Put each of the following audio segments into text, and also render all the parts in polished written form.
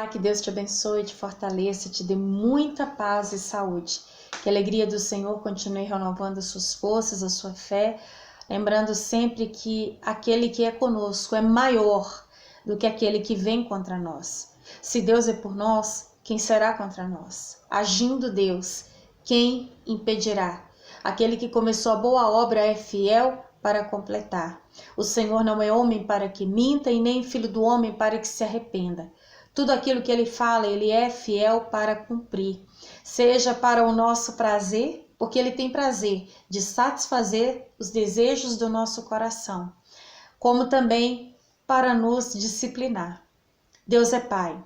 Que Deus te abençoe, te fortaleça, te dê muita paz e saúde. Que a alegria do Senhor continue renovando as suas forças, a sua fé, lembrando sempre que aquele que é conosco é maior do que aquele que vem contra nós. Se Deus é por nós, quem será contra nós? Agindo Deus, quem impedirá? Aquele que começou a boa obra é fiel para completar. O Senhor não é homem para que minta e nem filho do homem para que se arrependa. Tudo aquilo que ele fala, ele é fiel para cumprir. Seja para o nosso prazer, porque ele tem prazer de satisfazer os desejos do nosso coração, como também para nos disciplinar. Deus é Pai.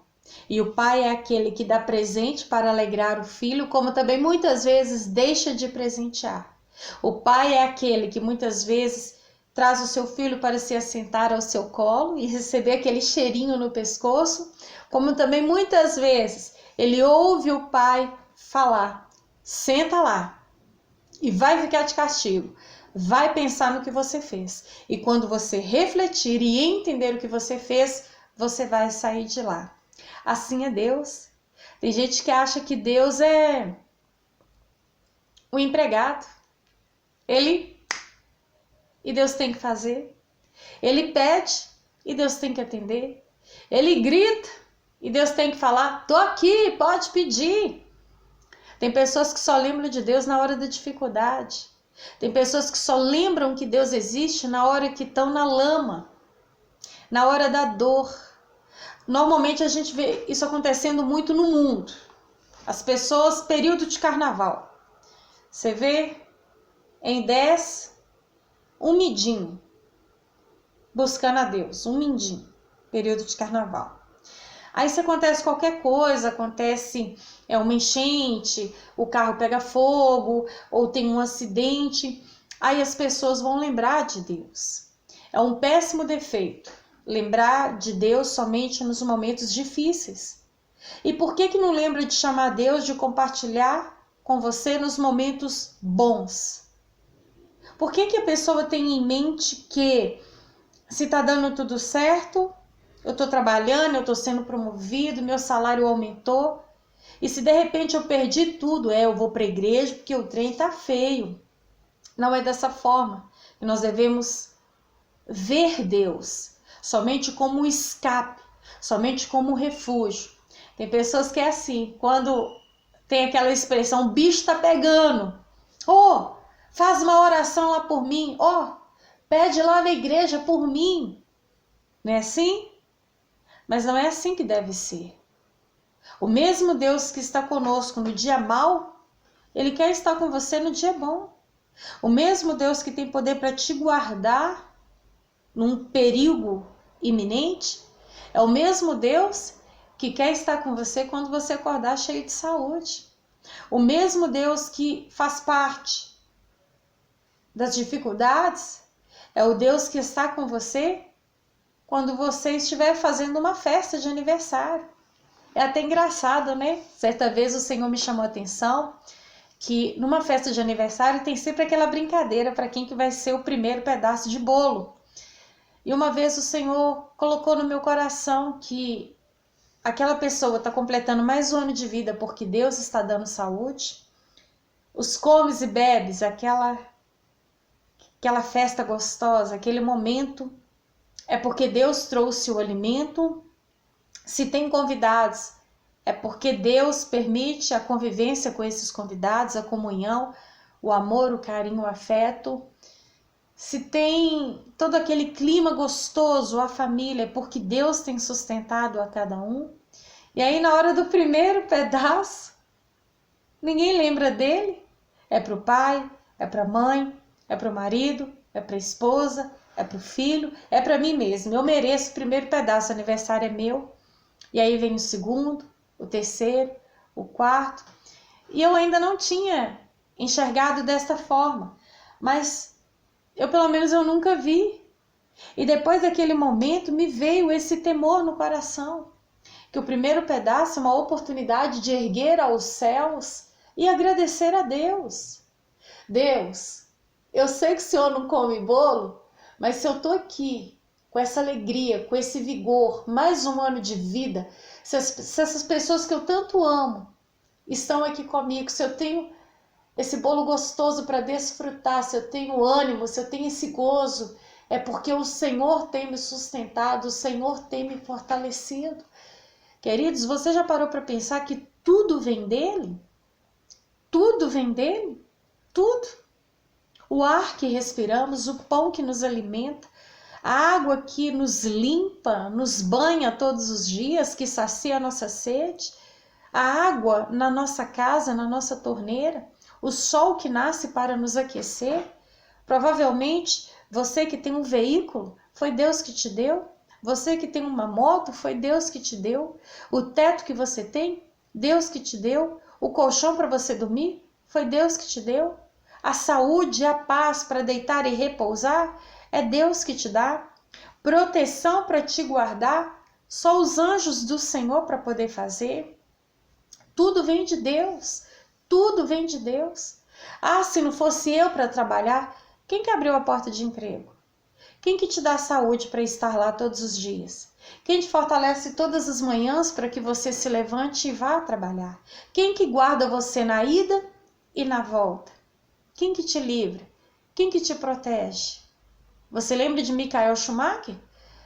E o pai é aquele que dá presente para alegrar o filho, como também muitas vezes deixa de presentear. O pai é aquele que muitas vezes traz o seu filho para se assentar ao seu colo e receber aquele cheirinho no pescoço, como também muitas vezes ele ouve o pai falar: senta lá e vai ficar de castigo. Vai pensar no que você fez. E quando você refletir e entender o que você fez, você vai sair de lá. Assim é Deus. Tem gente que acha que Deus é um empregado. E Deus tem que fazer. Ele pede e Deus tem que atender. Ele grita e Deus tem que falar: tô aqui, pode pedir. Tem pessoas que só lembram de Deus na hora da dificuldade. Tem pessoas que só lembram que Deus existe na hora que estão na lama, na hora da dor. Normalmente a gente vê isso acontecendo muito no mundo. As pessoas, período de carnaval, você vê em 10, um midinho, buscando a Deus, um mindinho, período de carnaval. Aí se acontece qualquer coisa, acontece uma enchente, o carro pega fogo, ou tem um acidente, aí as pessoas vão lembrar de Deus. É um péssimo defeito, lembrar de Deus somente nos momentos difíceis. E por que não lembra de chamar Deus, de compartilhar com você nos momentos bons? Por que a pessoa tem em mente que se está dando tudo certo, eu estou trabalhando, eu estou sendo promovido, meu salário aumentou, e se de repente eu perdi tudo, eu vou para a igreja porque o trem está feio. Não é dessa forma que nós devemos ver Deus, somente como um escape, somente como um refúgio. Tem pessoas que é assim, quando tem aquela expressão, o bicho está pegando, faz uma oração lá por mim, pede lá na igreja por mim. Não é assim? Mas não é assim que deve ser. O mesmo Deus que está conosco no dia mau, ele quer estar com você no dia bom. O mesmo Deus que tem poder para te guardar num perigo iminente, é o mesmo Deus que quer estar com você quando você acordar cheio de saúde. O mesmo Deus que faz parte das dificuldades é o Deus que está com você quando você estiver fazendo uma festa de aniversário. É até engraçado, né? Certa vez o Senhor me chamou a atenção que numa festa de aniversário tem sempre aquela brincadeira para quem que vai ser o primeiro pedaço de bolo. E uma vez o Senhor colocou no meu coração que aquela pessoa está completando mais um ano de vida porque Deus está dando saúde. Os comes e bebes, aquela festa gostosa, aquele momento, é porque Deus trouxe o alimento. Se tem convidados, é porque Deus permite a convivência com esses convidados, a comunhão, o amor, o carinho, o afeto. Se tem todo aquele clima gostoso, a família, é porque Deus tem sustentado a cada um. E aí na hora do primeiro pedaço, ninguém lembra dele. É para o pai, é para a mãe, é para o marido, é para a esposa, é para o filho, é para mim mesmo. Eu mereço o primeiro pedaço, o aniversário é meu. E aí vem o segundo, o terceiro, o quarto. E eu ainda não tinha enxergado desta forma. Mas pelo menos eu nunca vi. E depois daquele momento me veio esse temor no coração. Que o primeiro pedaço é uma oportunidade de erguer aos céus e agradecer a Deus. Deus, eu sei que o Senhor não come bolo, mas se eu estou aqui com essa alegria, com esse vigor, mais um ano de vida, se essas pessoas que eu tanto amo estão aqui comigo, se eu tenho esse bolo gostoso para desfrutar, se eu tenho ânimo, se eu tenho esse gozo, é porque o Senhor tem me sustentado, o Senhor tem me fortalecido. Queridos, você já parou para pensar que tudo vem dele? Tudo vem dele? Tudo. O ar que respiramos, o pão que nos alimenta, a água que nos limpa, nos banha todos os dias, que sacia a nossa sede, a água na nossa casa, na nossa torneira, o sol que nasce para nos aquecer. Provavelmente você que tem um veículo, foi Deus que te deu. Você que tem uma moto, foi Deus que te deu. O teto que você tem, Deus que te deu. O colchão para você dormir, foi Deus que te deu. A saúde e a paz para deitar e repousar, é Deus que te dá. Proteção para te guardar, só os anjos do Senhor para poder fazer. Tudo vem de Deus, tudo vem de Deus. Ah, se não fosse eu para trabalhar, quem que abriu a porta de emprego? Quem que te dá saúde para estar lá todos os dias? Quem te fortalece todas as manhãs para que você se levante e vá trabalhar? Quem que guarda você na ida e na volta? Quem que te livra? Quem que te protege? Você lembra de Michael Schumacher?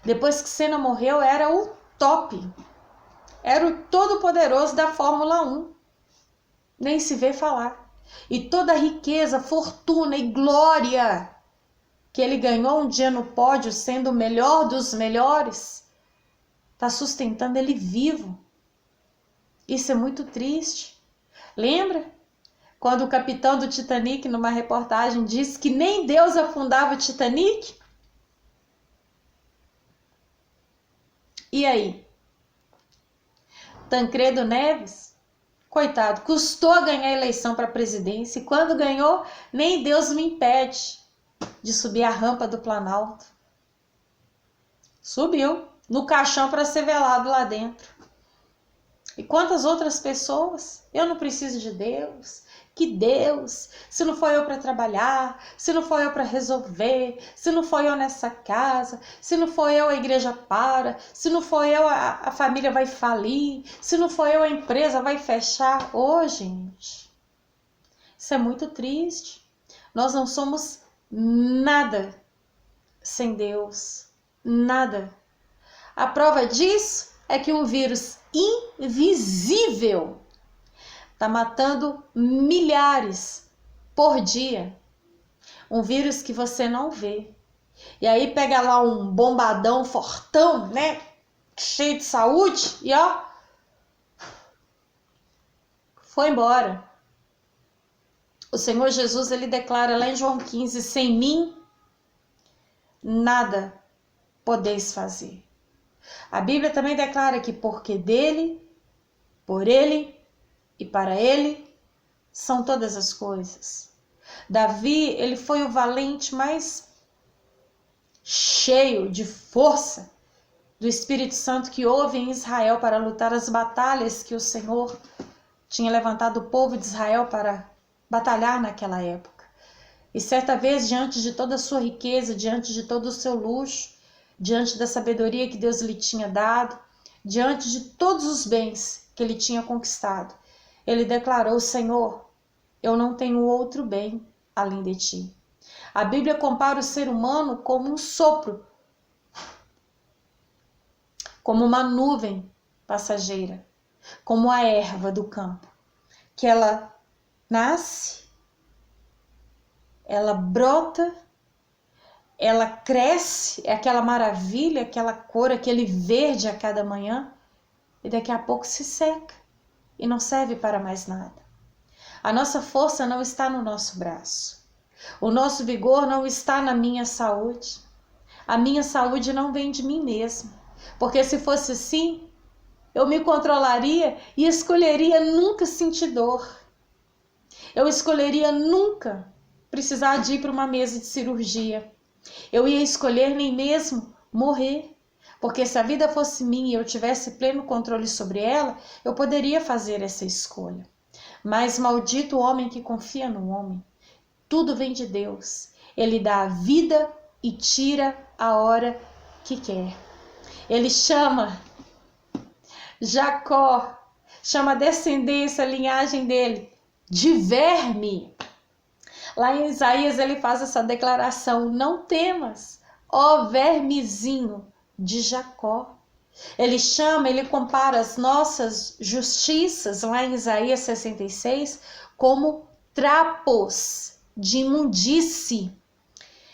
Depois que Senna morreu, era o top. Era o todo-poderoso da Fórmula 1. Nem se vê falar. E toda a riqueza, fortuna e glória que ele ganhou um dia no pódio, sendo o melhor dos melhores, está sustentando ele vivo. Isso é muito triste. Lembra? Quando o capitão do Titanic, numa reportagem, disse que nem Deus afundava o Titanic? E aí? Tancredo Neves, coitado, custou ganhar a eleição para a presidência e quando ganhou, nem Deus me impede de subir a rampa do Planalto. Subiu no caixão para ser velado lá dentro. E quantas outras pessoas? Eu não preciso de Deus. Que Deus, se não foi eu para trabalhar, se não foi eu para resolver, se não foi eu nessa casa, se não foi eu a igreja para, se não foi eu a família vai falir, se não foi eu a empresa vai fechar. Ô, gente, isso é muito triste. Nós não somos nada sem Deus, nada. A prova disso é que um vírus invisível está matando milhares por dia. Um vírus que você não vê. E aí pega lá um bombadão fortão, né? Cheio de saúde e ó, foi embora. O Senhor Jesus, ele declara lá em João 15, sem mim, nada podeis fazer. A Bíblia também declara que porque dele, por ele e para ele são todas as coisas. Davi, ele foi o valente mais cheio de força do Espírito Santo que houve em Israel para lutar as batalhas que o Senhor tinha levantado o povo de Israel para batalhar naquela época. E certa vez, diante de toda a sua riqueza, diante de todo o seu luxo, diante da sabedoria que Deus lhe tinha dado, diante de todos os bens que ele tinha conquistado, ele declarou: Senhor, eu não tenho outro bem além de ti. A Bíblia compara o ser humano como um sopro, como uma nuvem passageira, como a erva do campo, que ela nasce, ela brota, ela cresce, é aquela maravilha, aquela cor, aquele verde a cada manhã, e daqui a pouco se seca e não serve para mais nada. A nossa força não está no nosso braço. O nosso vigor não está na minha saúde. A minha saúde não vem de mim mesma. Porque se fosse assim, eu me controlaria e escolheria nunca sentir dor. Eu escolheria nunca precisar de ir para uma mesa de cirurgia. Eu ia escolher nem mesmo morrer. Porque se a vida fosse minha e eu tivesse pleno controle sobre ela, eu poderia fazer essa escolha. Mas maldito o homem que confia no homem. Tudo vem de Deus. Ele dá a vida e tira a hora que quer. Ele chama Jacó, chama a descendência, a linhagem dele, de verme. Lá em Isaías ele faz essa declaração: não temas, ó vermezinho de Jacó. Ele chama, ele compara as nossas justiças, lá em Isaías 66, como trapos de imundície.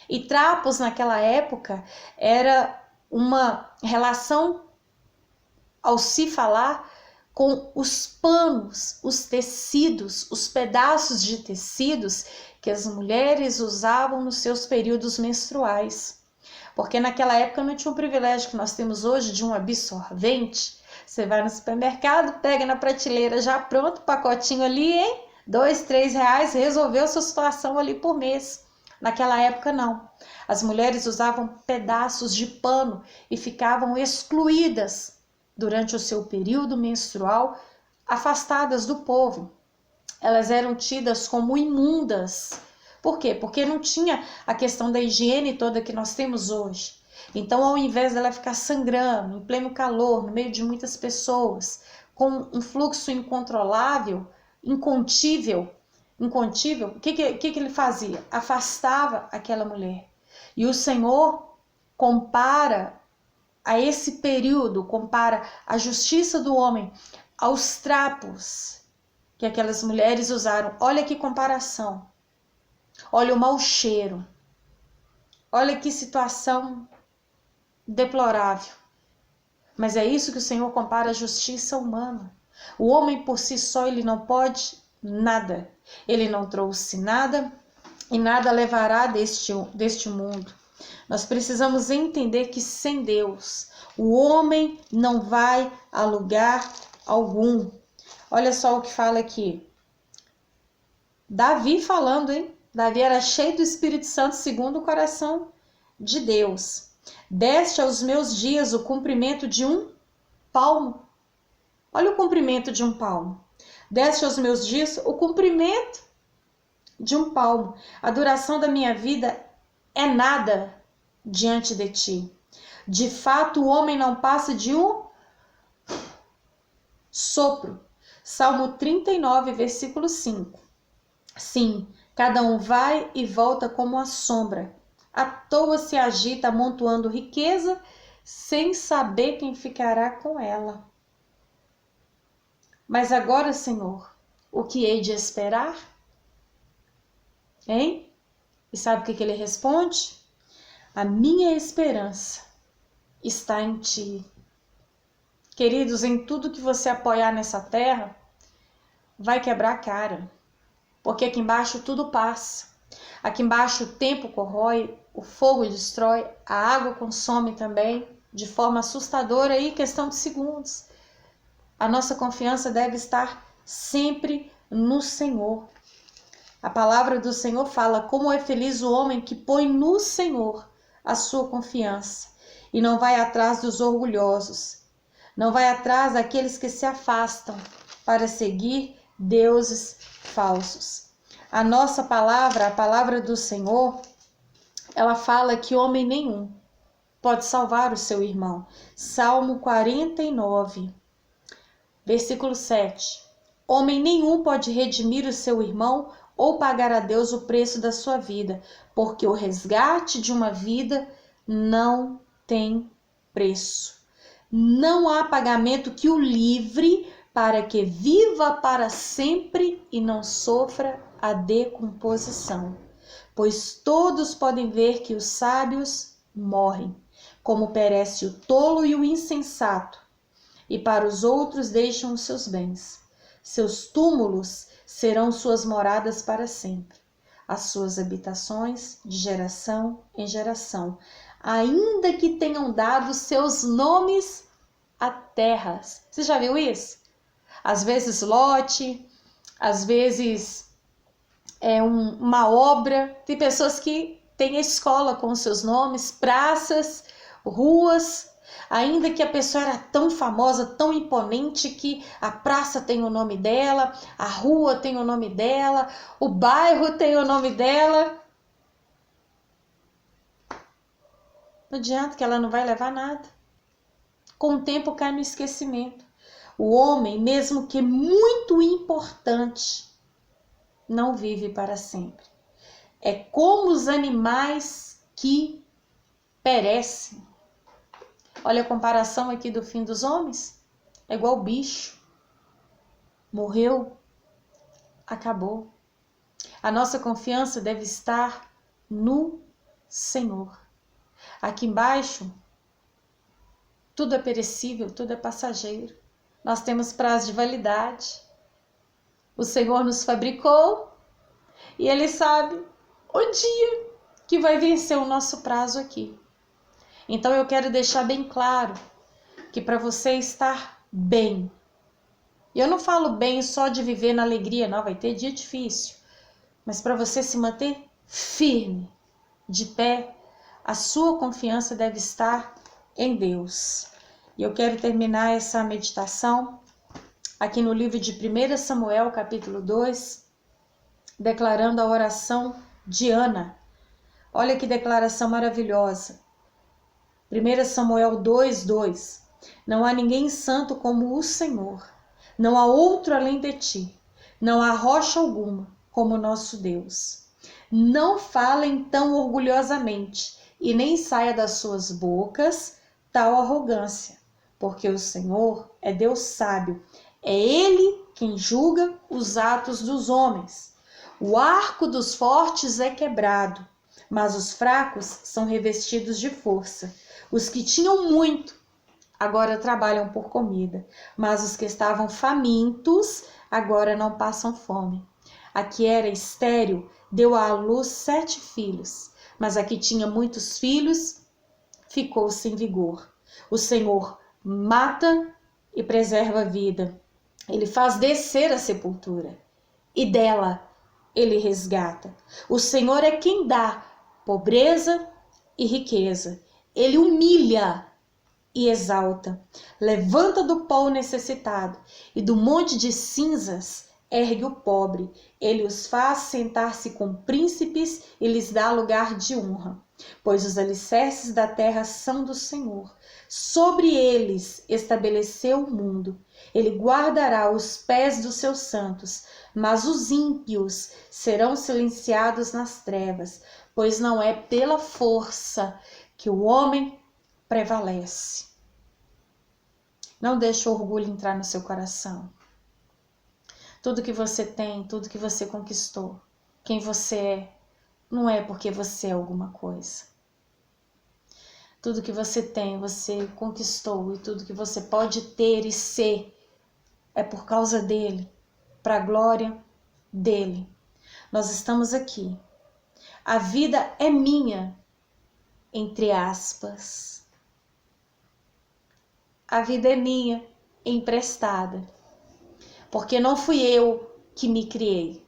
E trapos naquela época era uma relação, ao se falar, com os panos, os tecidos, os pedaços de tecidos que as mulheres usavam nos seus períodos menstruais. Porque naquela época não tinha o privilégio que nós temos hoje de um absorvente. Você vai no supermercado, pega na prateleira já pronto, pacotinho ali, hein? R$2, R$3, resolveu sua situação ali por mês. Naquela época não. As mulheres usavam pedaços de pano e ficavam excluídas durante o seu período menstrual, afastadas do povo. Elas eram tidas como imundas. Por quê? Porque não tinha a questão da higiene toda que nós temos hoje. Então, ao invés dela ficar sangrando, em pleno calor, no meio de muitas pessoas, com um fluxo incontrolável, incontível, o que ele fazia? Afastava aquela mulher. E o Senhor compara a esse período, compara a justiça do homem aos trapos que aquelas mulheres usaram. Olha que comparação. Olha o mau cheiro. Olha que situação deplorável. Mas é isso que o Senhor compara a justiça humana. O homem por si só, ele não pode nada. Ele não trouxe nada e nada levará deste mundo. Nós precisamos entender que sem Deus, o homem não vai a lugar algum. Olha só o que fala aqui. Davi falando, hein? Davi era cheio do Espírito Santo segundo o coração de Deus. Deste aos meus dias o comprimento de um palmo. Olha o comprimento de um palmo. Deste aos meus dias o comprimento de um palmo. A duração da minha vida é nada diante de ti. De fato, o homem não passa de um sopro. Salmo 39, versículo 5. Sim, cada um vai e volta como a sombra. À toa se agita amontoando riqueza, sem saber quem ficará com ela. Mas agora, Senhor, o que hei de esperar? Hein? E sabe o que ele responde? A minha esperança está em ti. Queridos, em tudo que você apoiar nessa terra, vai quebrar a cara. Porque aqui embaixo tudo passa. Aqui embaixo o tempo corrói, o fogo destrói, a água consome também, de forma assustadora e questão de segundos. A nossa confiança deve estar sempre no Senhor. A palavra do Senhor fala: como é feliz o homem que põe no Senhor a sua confiança e não vai atrás dos orgulhosos, não vai atrás daqueles que se afastam para seguir deuses falsos. A nossa palavra, a palavra do Senhor, ela fala que homem nenhum pode salvar o seu irmão. Salmo 49, versículo 7. Homem nenhum pode redimir o seu irmão ou pagar a Deus o preço da sua vida, porque o resgate de uma vida não tem preço. Não há pagamento que o livre para que viva para sempre e não sofra a decomposição. Pois todos podem ver que os sábios morrem, como perece o tolo e o insensato, e para os outros deixam os seus bens. Seus túmulos serão suas moradas para sempre, as suas habitações de geração em geração, ainda que tenham dado seus nomes a terras. Você já viu isso? Às vezes lote, às vezes uma obra. Tem pessoas que têm a escola com seus nomes, praças, ruas, ainda que a pessoa era tão famosa, tão imponente, que a praça tem o nome dela, a rua tem o nome dela, o bairro tem o nome dela. Não adianta, que ela não vai levar nada. Com o tempo cai no esquecimento. O homem, mesmo que muito importante, não vive para sempre. É como os animais que perecem. Olha a comparação aqui do fim dos homens. É igual bicho. Morreu, acabou. A nossa confiança deve estar no Senhor. Aqui embaixo, tudo é perecível, tudo é passageiro. Nós temos prazo de validade. O Senhor nos fabricou e Ele sabe o dia que vai vencer o nosso prazo aqui. Então eu quero deixar bem claro que para você estar bem, e eu não falo bem só de viver na alegria, não, vai ter dia difícil, mas para você se manter firme, de pé, a sua confiança deve estar em Deus. E eu quero terminar essa meditação aqui no livro de 1 Samuel, capítulo 2, declarando a oração de Ana. Olha que declaração maravilhosa. 1 Samuel 2:2. Não há ninguém santo como o Senhor. Não há outro além de ti. Não há rocha alguma como nosso Deus. Não falem tão orgulhosamente e nem saia das suas bocas tal arrogância, porque o Senhor é Deus sábio. É Ele quem julga os atos dos homens. O arco dos fortes é quebrado, mas os fracos são revestidos de força. Os que tinham muito agora trabalham por comida, mas os que estavam famintos agora não passam fome. A que era estéril deu à luz 7 filhos, mas a que tinha muitos filhos ficou sem vigor. O Senhor mata e preserva a vida. Ele faz descer a sepultura e dela Ele resgata. O Senhor é quem dá pobreza e riqueza. Ele humilha e exalta. Levanta do pó o necessitado e do monte de cinzas ergue o pobre. Ele os faz sentar-se com príncipes e lhes dá lugar de honra. Pois os alicerces da terra são do Senhor. Sobre eles estabeleceu o mundo. Ele guardará os pés dos seus santos, mas os ímpios serão silenciados nas trevas, pois não é pela força que o homem prevalece. Não deixe o orgulho entrar no seu coração. Tudo que você tem, tudo que você conquistou, quem você é, não é porque você é alguma coisa. Tudo que você tem, você conquistou, e tudo que você pode ter e ser é por causa dele, para a glória dele. Nós estamos aqui. A vida é minha, entre aspas. A vida é minha, emprestada. Porque não fui eu que me criei.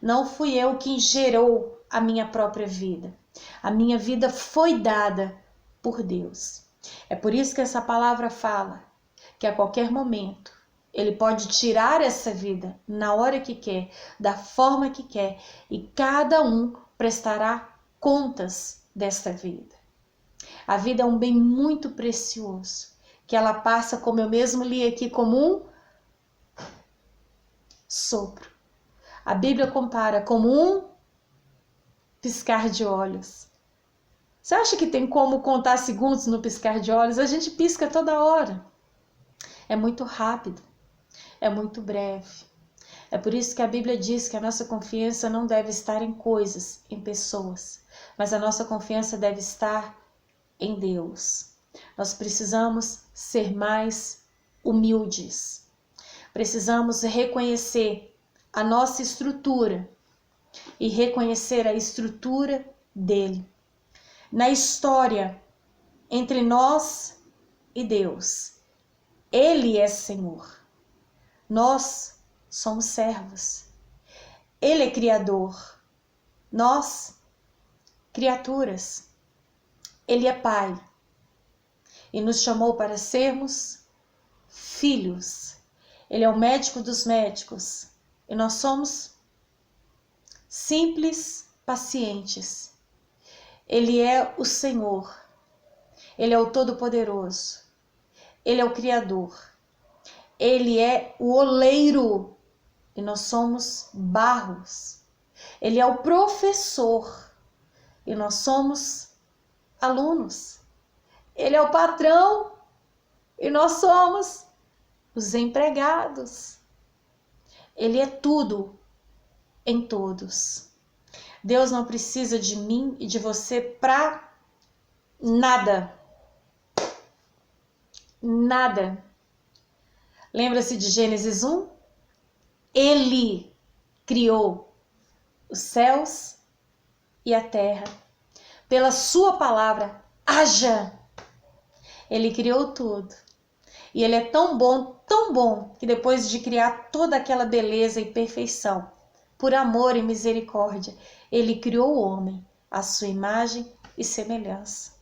Não fui eu quem gerou a minha própria vida. A minha vida foi dada por Deus. É por isso que essa palavra fala que a qualquer momento Ele pode tirar essa vida na hora que quer, da forma que quer, e cada um prestará contas desta vida. A vida é um bem muito precioso, que ela passa, como eu mesmo li aqui, como um sopro. A Bíblia compara como um piscar de olhos. Você acha que tem como contar segundos no piscar de olhos? A gente pisca toda hora. É muito rápido, é muito breve. É por isso que a Bíblia diz que a nossa confiança não deve estar em coisas, em pessoas, mas a nossa confiança deve estar em Deus. Nós precisamos ser mais humildes. Precisamos reconhecer a nossa estrutura e reconhecer a estrutura dele. Na história entre nós e Deus, Ele é Senhor. Nós somos servos. Ele é Criador. Nós, criaturas. Ele é Pai. E nos chamou para sermos filhos. Ele é o médico dos médicos. E nós somos simples pacientes. Ele é o Senhor. Ele é o Todo-Poderoso. Ele é o Criador. Ele é o oleiro e nós somos barros. Ele é o professor e nós somos alunos. Ele é o patrão e nós somos os empregados. Ele é tudo em todos. Deus não precisa de mim e de você para nada. Nada. Lembra-se de Gênesis 1? Ele criou os céus e a terra. Pela sua palavra, haja. Ele criou tudo. E ele é tão bom, que depois de criar toda aquela beleza e perfeição, por amor e misericórdia, ele criou o homem, à sua imagem e semelhança.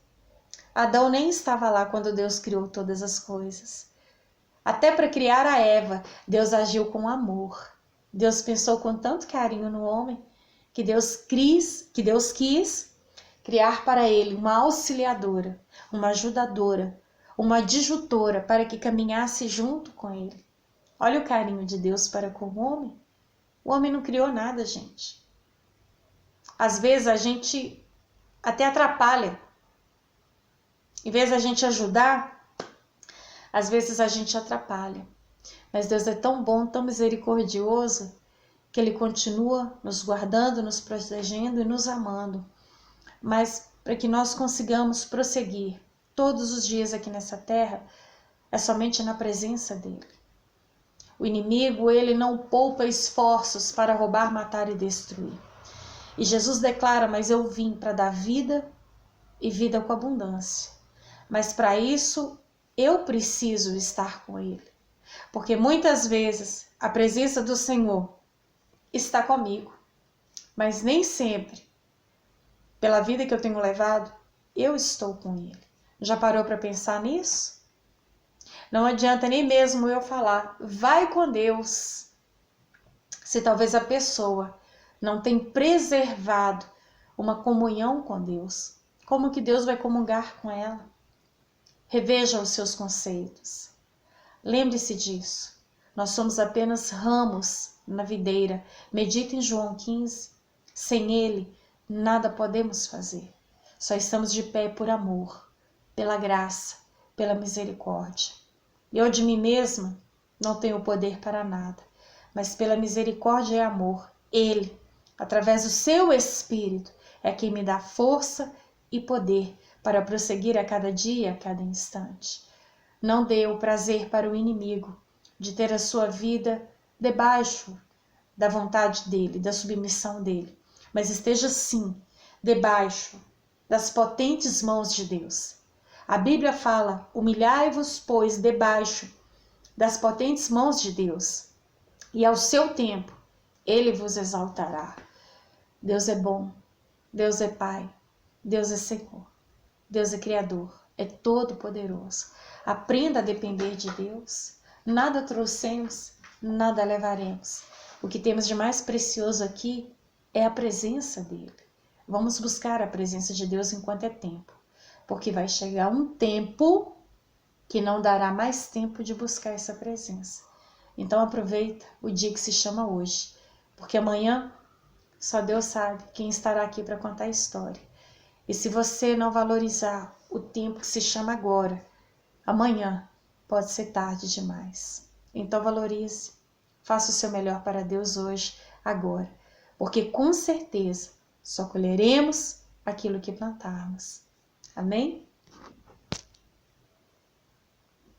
Adão nem estava lá quando Deus criou todas as coisas. Até para criar a Eva, Deus agiu com amor. Deus pensou com tanto carinho no homem, que Deus quis criar para ele uma auxiliadora, uma ajudadora, uma adjutora para que caminhasse junto com ele. Olha o carinho de Deus para com o homem. O homem não criou nada, gente. Às vezes a gente até atrapalha. Em vez da gente ajudar, às vezes a gente atrapalha. Mas Deus é tão bom, tão misericordioso, que Ele continua nos guardando, nos protegendo e nos amando. Mas para que nós consigamos prosseguir todos os dias aqui nessa terra, é somente na presença dEle. O inimigo, ele não poupa esforços para roubar, matar e destruir. E Jesus declara, mas eu vim para dar vida e vida com abundância. Mas para isso, eu preciso estar com Ele. Porque muitas vezes a presença do Senhor está comigo. Mas nem sempre, pela vida que eu tenho levado, eu estou com Ele. Já parou para pensar nisso? Não adianta nem mesmo eu falar, vai com Deus, se talvez a pessoa não tem preservado uma comunhão com Deus. Como que Deus vai comungar com ela? Reveja os seus conceitos. Lembre-se disso. Nós somos apenas ramos na videira. Medita em João 15. Sem Ele, nada podemos fazer. Só estamos de pé por amor, pela graça, pela misericórdia. Eu de mim mesma não tenho poder para nada, mas pela misericórdia e amor, Ele, através do seu Espírito, é quem me dá força e poder para prosseguir a cada dia, a cada instante. Não dê o prazer para o inimigo de ter a sua vida debaixo da vontade dele, da submissão dele, mas esteja sim debaixo das potentes mãos de Deus. A Bíblia fala, humilhai-vos, pois, debaixo das potentes mãos de Deus, e ao seu tempo Ele vos exaltará. Deus é bom, Deus é Pai, Deus é Senhor, Deus é Criador, é todo-poderoso. Aprenda a depender de Deus. Nada trouxemos, nada levaremos. O que temos de mais precioso aqui é a presença dEle. Vamos buscar a presença de Deus enquanto é tempo, porque vai chegar um tempo que não dará mais tempo de buscar essa presença. Então aproveita o dia que se chama hoje, porque amanhã só Deus sabe quem estará aqui para contar a história. E se você não valorizar o tempo que se chama agora, amanhã pode ser tarde demais. Então valorize, faça o seu melhor para Deus hoje, agora, porque com certeza só colheremos aquilo que plantarmos. Amém?